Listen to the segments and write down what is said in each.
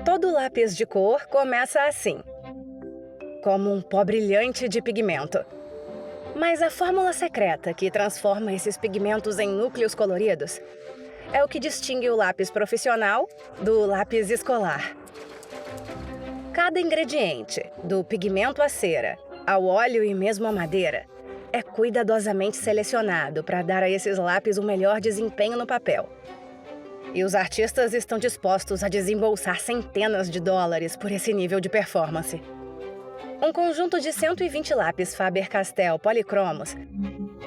Todo lápis de cor começa assim, como um pó brilhante de pigmento. Mas a fórmula secreta que transforma esses pigmentos em núcleos coloridos é o que distingue o lápis profissional do lápis escolar. Cada ingrediente, do pigmento à cera, ao óleo e mesmo à madeira, é cuidadosamente selecionado para dar a esses lápis o melhor desempenho no papel. E os artistas estão dispostos a desembolsar centenas de dólares por esse nível de performance. Um conjunto de 120 lápis Faber-Castell policromos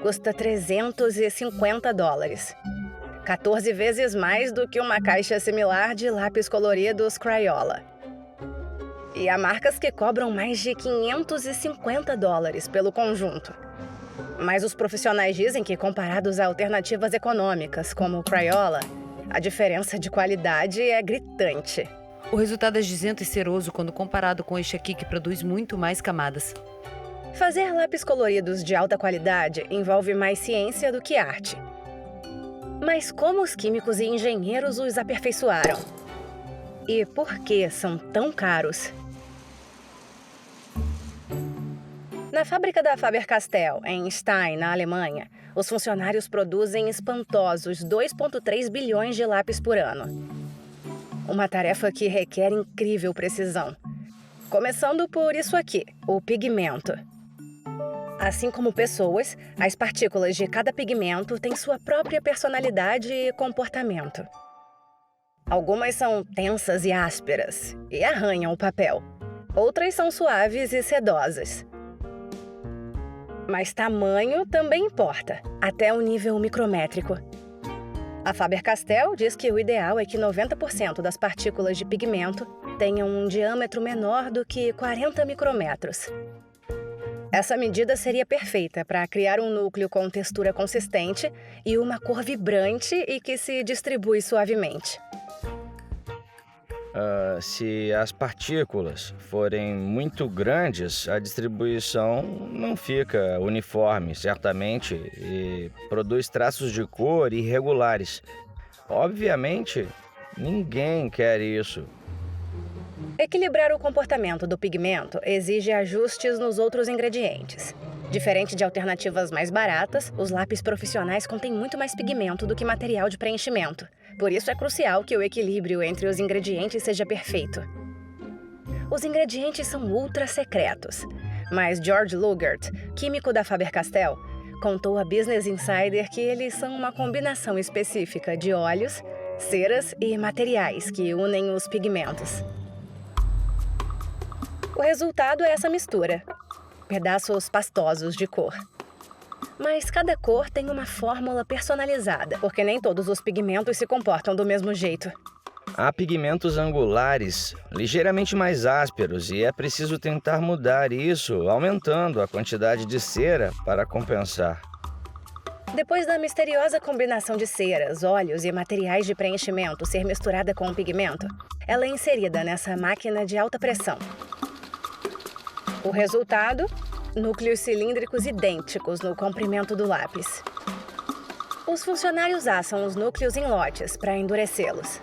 custa $350, 14 vezes mais do que uma caixa similar de lápis coloridos Crayola. E há marcas que cobram mais de $550 pelo conjunto. Mas os profissionais dizem que, comparados a alternativas econômicas, como o Crayola, a diferença de qualidade é gritante. O resultado é gisento e ceroso quando comparado com este aqui, que produz muito mais camadas. Fazer lápis coloridos de alta qualidade envolve mais ciência do que arte. Mas como os químicos e engenheiros os aperfeiçoaram? E por que são tão caros? Na fábrica da Faber-Castell, em Stein, na Alemanha, os funcionários produzem espantosos 2,3 bilhões de lápis por ano. Uma tarefa que requer incrível precisão. Começando por isso aqui, o pigmento. Assim como pessoas, as partículas de cada pigmento têm sua própria personalidade e comportamento. Algumas são tensas e ásperas e arranham o papel. Outras são suaves e sedosas. Mas tamanho também importa, até o nível micrométrico. A Faber-Castell diz que o ideal é que 90% das partículas de pigmento tenham um diâmetro menor do que 40 micrômetros. Essa medida seria perfeita para criar um núcleo com textura consistente e uma cor vibrante e que se distribui suavemente. Se as partículas forem muito grandes, a distribuição não fica uniforme, certamente, e produz traços de cor irregulares. Obviamente, ninguém quer isso. Equilibrar o comportamento do pigmento exige ajustes nos outros ingredientes. Diferente de alternativas mais baratas, os lápis profissionais contêm muito mais pigmento do que material de preenchimento. Por isso é crucial que o equilíbrio entre os ingredientes seja perfeito. Os ingredientes são ultra secretos, mas George Lugert, químico da Faber-Castell, contou a Business Insider que eles são uma combinação específica de óleos, ceras e materiais que unem os pigmentos. O resultado é essa mistura, pedaços pastosos de cor. Mas cada cor tem uma fórmula personalizada, porque nem todos os pigmentos se comportam do mesmo jeito. Há pigmentos angulares, ligeiramente mais ásperos, e é preciso tentar mudar isso, aumentando a quantidade de cera para compensar. Depois da misteriosa combinação de ceras, óleos e materiais de preenchimento ser misturada com o pigmento, ela é inserida nessa máquina de alta pressão. O resultado? Núcleos cilíndricos idênticos no comprimento do lápis. Os funcionários assam os núcleos em lotes para endurecê-los.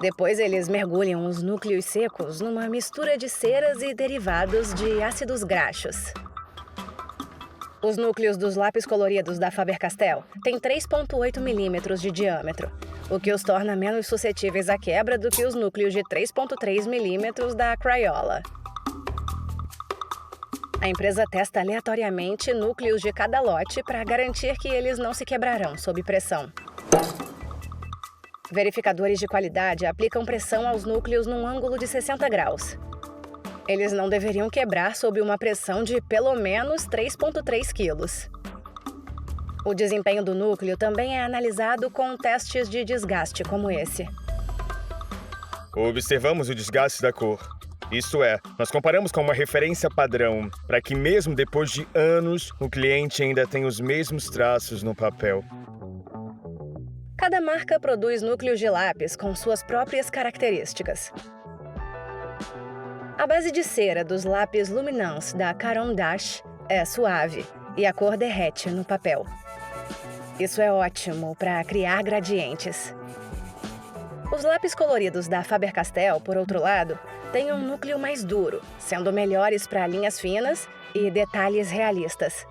Depois eles mergulham os núcleos secos numa mistura de ceras e derivados de ácidos graxos. Os núcleos dos lápis coloridos da Faber-Castell têm 3,8 milímetros de diâmetro, o que os torna menos suscetíveis à quebra do que os núcleos de 3,3 milímetros da Crayola. A empresa testa aleatoriamente núcleos de cada lote para garantir que eles não se quebrarão sob pressão. Verificadores de qualidade aplicam pressão aos núcleos num ângulo de 60 graus. Eles não deveriam quebrar sob uma pressão de pelo menos 3,3 quilos. O desempenho do núcleo também é analisado com testes de desgaste como esse. Observamos o desgaste da cor. Isso é, nós comparamos com uma referência padrão, para que mesmo depois de anos, o cliente ainda tenha os mesmos traços no papel. Cada marca produz núcleos de lápis com suas próprias características. A base de cera dos lápis Luminance da Caran d'Ache é suave e a cor derrete no papel. Isso é ótimo para criar gradientes. Os lápis coloridos da Faber-Castell, por outro lado, têm um núcleo mais duro, sendo melhores para linhas finas e detalhes realistas.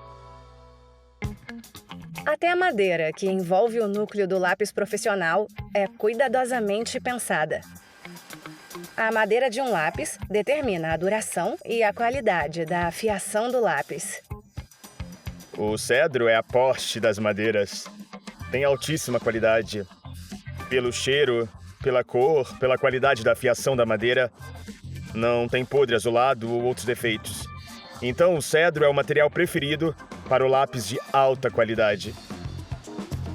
Até a madeira, que envolve o núcleo do lápis profissional, é cuidadosamente pensada. A madeira de um lápis determina a duração e a qualidade da afiação do lápis. O cedro é a porte das madeiras. Tem altíssima qualidade. Pelo cheiro, pela cor, pela qualidade da afiação da madeira, não tem podre, azulado ou outros defeitos. Então, o cedro é o material preferido para o lápis de alta qualidade.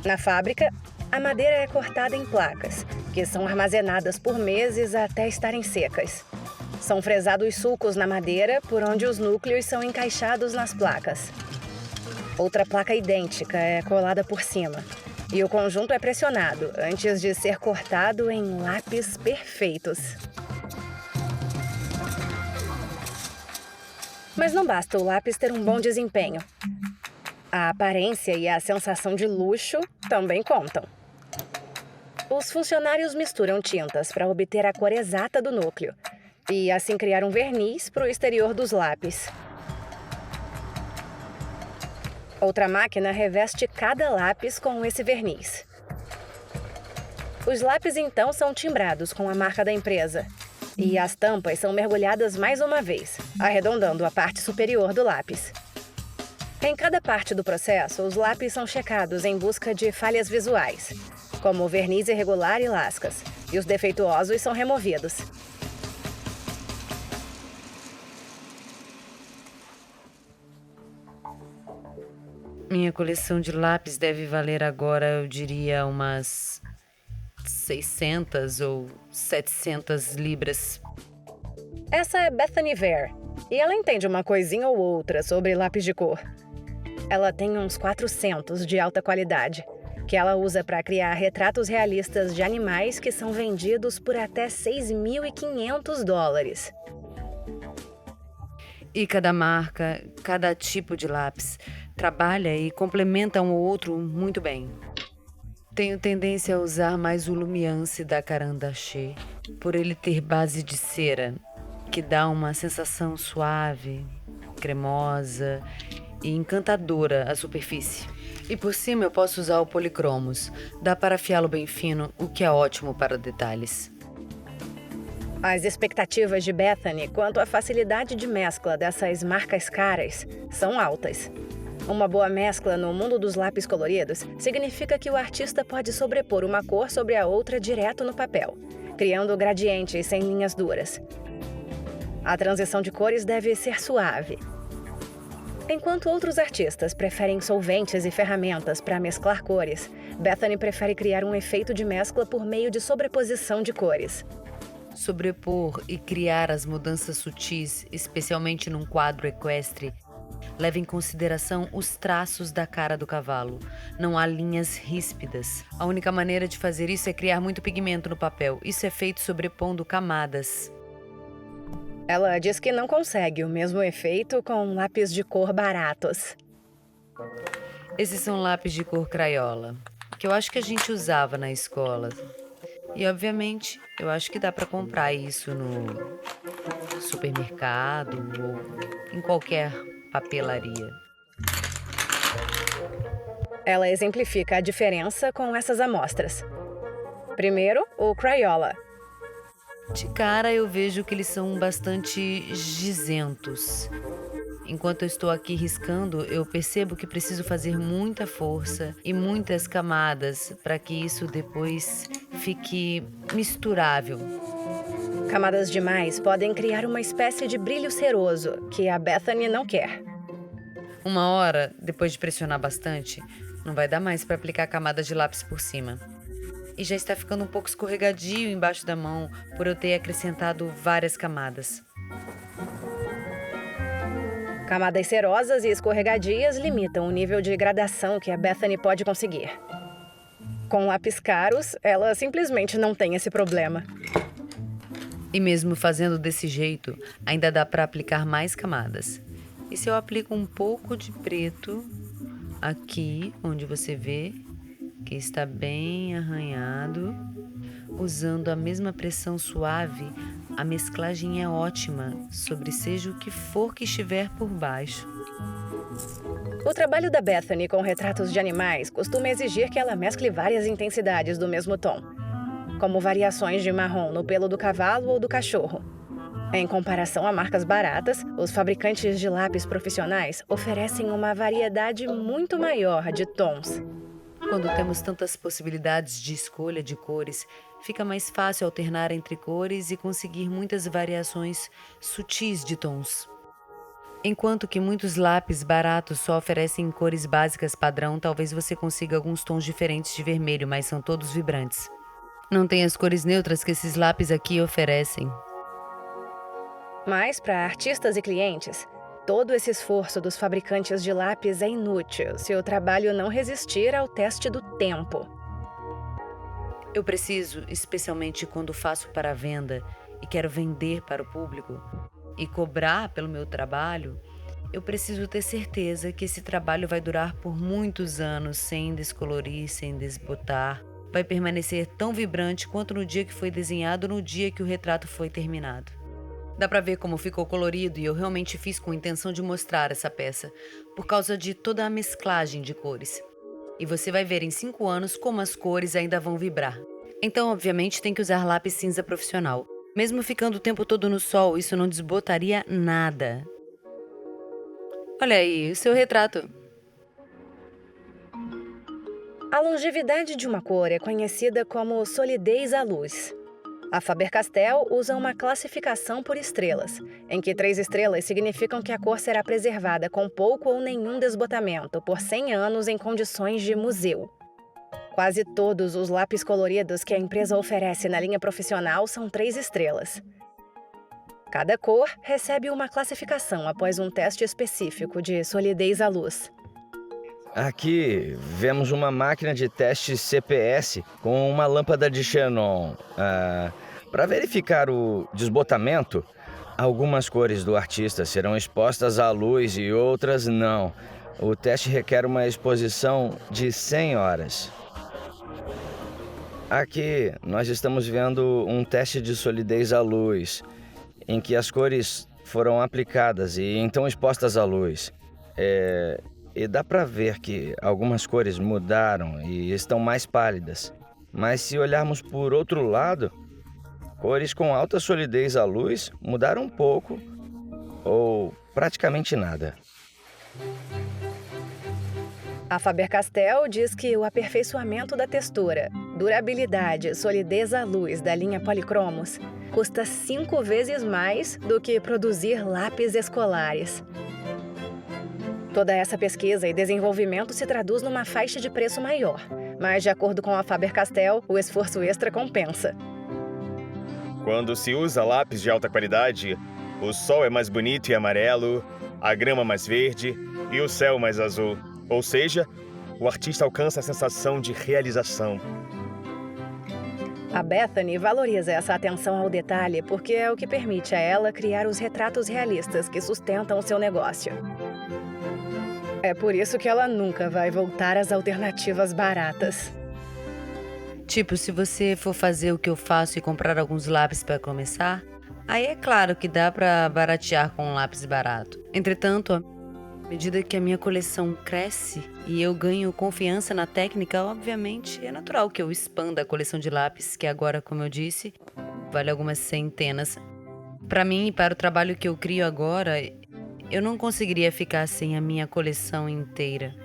Na fábrica, a madeira é cortada em placas, que são armazenadas por meses até estarem secas. São fresados sulcos na madeira, por onde os núcleos são encaixados nas placas. Outra placa idêntica é colada por cima, e o conjunto é pressionado antes de ser cortado em lápis perfeitos. Mas não basta o lápis ter um bom desempenho. A aparência e a sensação de luxo também contam. Os funcionários misturam tintas para obter a cor exata do núcleo e assim criar um verniz para o exterior dos lápis. Outra máquina reveste cada lápis com esse verniz. Os lápis então são timbrados com a marca da empresa e as tampas são mergulhadas mais uma vez, arredondando a parte superior do lápis. Em cada parte do processo, os lápis são checados em busca de falhas visuais, como verniz irregular e lascas, e os defeituosos são removidos. Minha coleção de lápis deve valer agora, eu diria, umas 600 ou 700 libras. Essa é Bethany Vare, e ela entende uma coisinha ou outra sobre lápis de cor. Ela tem uns 400 de alta qualidade, que ela usa para criar retratos realistas de animais que são vendidos por até $6.500. E cada marca, cada tipo de lápis, trabalha e complementa um ou outro muito bem. Tenho tendência a usar mais o Lumiance da Caran d'Ache, por ele ter base de cera, que dá uma sensação suave, cremosa e encantadora à superfície. E por cima eu posso usar o Policromos. Dá para afiá-lo bem fino, o que é ótimo para detalhes. As expectativas de Bethany quanto à facilidade de mescla dessas marcas caras são altas. Uma boa mescla no mundo dos lápis coloridos significa que o artista pode sobrepor uma cor sobre a outra direto no papel, criando gradientes sem linhas duras. A transição de cores deve ser suave. Enquanto outros artistas preferem solventes e ferramentas para mesclar cores, Bethany prefere criar um efeito de mescla por meio de sobreposição de cores. Sobrepor e criar as mudanças sutis, especialmente num quadro equestre, leva em consideração os traços da cara do cavalo. Não há linhas ríspidas. A única maneira de fazer isso é criar muito pigmento no papel. Isso é feito sobrepondo camadas. Ela diz que não consegue o mesmo efeito com lápis de cor baratos. Esses são lápis de cor crayola, que eu acho que a gente usava na escola. E, obviamente, eu acho que dá para comprar isso no supermercado ou em qualquer papelaria. Ela exemplifica a diferença com essas amostras. Primeiro, o Crayola. De cara, eu vejo que eles são bastante gizentos. Enquanto eu estou aqui riscando, eu percebo que preciso fazer muita força e muitas camadas para que isso depois fique misturável. Camadas demais podem criar uma espécie de brilho ceroso, que a Bethany não quer. Uma hora, depois de pressionar bastante, não vai dar mais para aplicar camadas de lápis por cima. E já está ficando um pouco escorregadio embaixo da mão por eu ter acrescentado várias camadas. Camadas cerosas e escorregadias limitam o nível de gradação que a Bethany pode conseguir. Com lápis caros, ela simplesmente não tem esse problema. E mesmo fazendo desse jeito, ainda dá para aplicar mais camadas. E se eu aplico um pouco de preto aqui, onde você vê que está bem arranhado, Usando a mesma pressão suave, a mesclagem é ótima, sobre seja o que for que estiver por baixo. O trabalho da Bethany com retratos de animais costuma exigir que ela mescle várias intensidades do mesmo tom, como variações de marrom no pelo do cavalo ou do cachorro. Em comparação a marcas baratas, os fabricantes de lápis profissionais oferecem uma variedade muito maior de tons. Quando temos tantas possibilidades de escolha de cores, fica mais fácil alternar entre cores e conseguir muitas variações sutis de tons. Enquanto que muitos lápis baratos só oferecem cores básicas padrão, talvez você consiga alguns tons diferentes de vermelho, mas são todos vibrantes. Não tem as cores neutras que esses lápis aqui oferecem. Mas, para artistas e clientes, todo esse esforço dos fabricantes de lápis é inútil se o trabalho não resistir ao teste do tempo. Eu preciso, especialmente quando faço para venda e quero vender para o público e cobrar pelo meu trabalho, eu preciso ter certeza que esse trabalho vai durar por muitos anos sem descolorir, sem desbotar. Vai permanecer tão vibrante quanto no dia que foi desenhado, no dia que o retrato foi terminado. Dá pra ver como ficou colorido e eu realmente fiz com a intenção de mostrar essa peça, por causa de toda a mesclagem de cores. E você vai ver em 5 anos como as cores ainda vão vibrar. Então, obviamente, tem que usar lápis cinza profissional. Mesmo ficando o tempo todo no sol, isso não desbotaria nada. Olha aí, o seu retrato. A longevidade de uma cor é conhecida como solidez à luz. A Faber-Castell usa uma classificação por estrelas, em que 3 estrelas significam que a cor será preservada com pouco ou nenhum desbotamento por 100 anos em condições de museu. Quase todos os lápis coloridos que a empresa oferece na linha profissional são 3 estrelas. Cada cor recebe uma classificação após um teste específico de solidez à luz. Aqui vemos uma máquina de teste CPS com uma lâmpada de xenon. Para verificar o desbotamento, algumas cores do artista serão expostas à luz e outras não. O teste requer uma exposição de 100 horas. Aqui nós estamos vendo um teste de solidez à luz, em que as cores foram aplicadas e então expostas à luz. E dá para ver que algumas cores mudaram e estão mais pálidas. Mas se olharmos por outro lado, cores com alta solidez à luz mudaram um pouco ou praticamente nada. A Faber-Castell diz que o aperfeiçoamento da textura, durabilidade e solidez à luz da linha Polychromos custa 5 vezes mais do que produzir lápis escolares. Toda essa pesquisa e desenvolvimento se traduz numa faixa de preço maior, mas, de acordo com a Faber-Castell, o esforço extra compensa. Quando se usa lápis de alta qualidade, o sol é mais bonito e amarelo, a grama mais verde e o céu mais azul. Ou seja, o artista alcança a sensação de realização. A Bethany valoriza essa atenção ao detalhe porque é o que permite a ela criar os retratos realistas que sustentam o seu negócio. É por isso que ela nunca vai voltar às alternativas baratas. Tipo, se você for fazer o que eu faço e comprar alguns lápis para começar, aí é claro que dá para baratear com um lápis barato. Entretanto, à medida que a minha coleção cresce e eu ganho confiança na técnica, obviamente é natural que eu expanda a coleção de lápis, que agora, como eu disse, vale algumas centenas. Para mim e para o trabalho que eu crio agora, eu não conseguiria ficar sem a minha coleção inteira.